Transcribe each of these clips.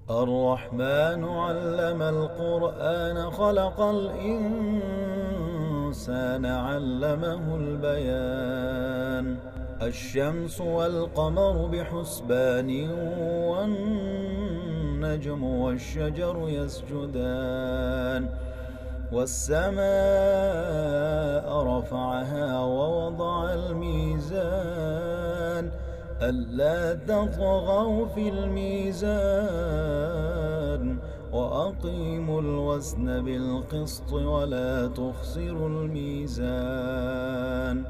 الرحمن علم القرآن خلق الإنسان علمه البيان. الشمس والقمر بحسبان والنجم والشجر يسجدان. والسماء رفعها ووضع الميزان ألا تطغوا في الميزان وأقيموا الوزن بالقسط ولا تخسروا الميزان.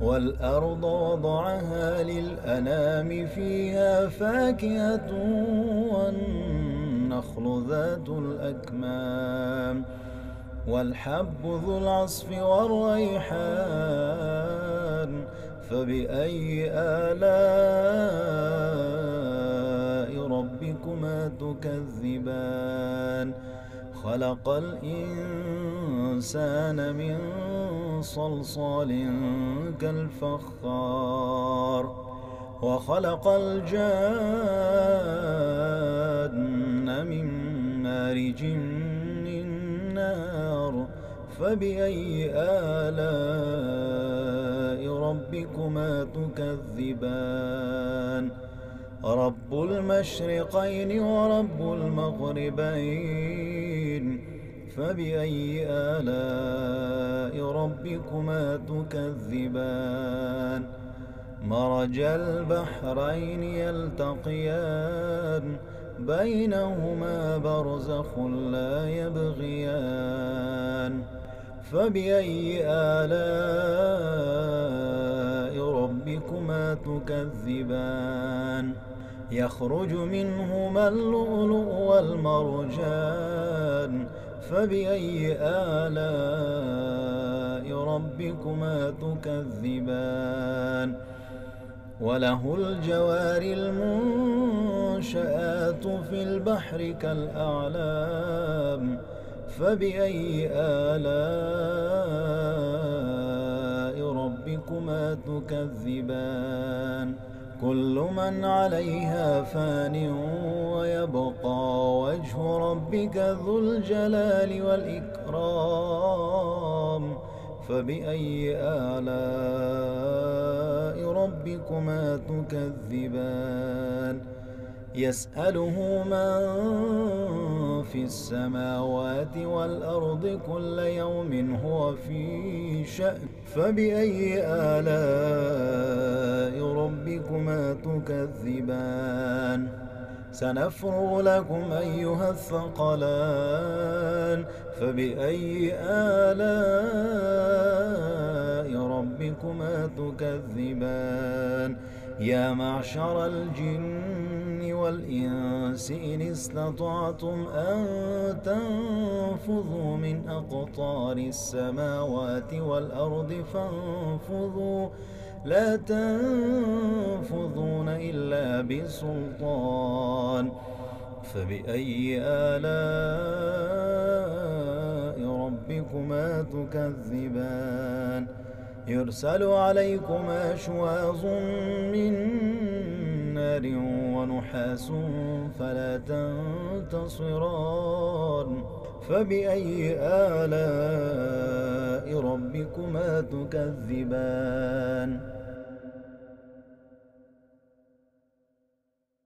والأرض وضعها للأنام فيها فاكهة والنخل ذات الأكمام والحب ذو العصف والريحان. فبأي آلاء ربكما تكذبان. خلق الإنسان من صلصال كالفخار وخلق الجان من مارج من نار. فبأي آلاء ربكما تكذبان. رب المشرقين ورب المغربين. فبأي آلاء ربكما تكذبان. مرج البحرين يلتقيان بينهما برزخ لا يبغيان. فبأي آلاء ربكما تكذبان. يخرج منهما اللؤلؤ والمرجان. فبأي آلاء ربكما تكذبان. وله الجوار المنشآت في البحر كالأعلام. فبأي آلاء ربكما تكذبان. كل من عليها فان ويبقى وجه ربك ذو الجلال والإكرام. فبأي آلاء ربكما تكذبان. يسأله من في السماوات والأرض كل يوم هو في شأن. فبأي آلاء ربكما تكذبان. سنفرغ لكم أيها الثقلان. فبأي آلاء ربكما تكذبان. يا معشر الجن والإنس إن استطعتم أن تنفذوا من أقطار السماوات والأرض فانفذوا لا تنفذون إلا بسلطان. فبأي آلاء ربكما تكذبان. يرسل عليكما شواظ من نار ونحاس فلا تنتصران. فبأي آلاء ربكما تكذبان.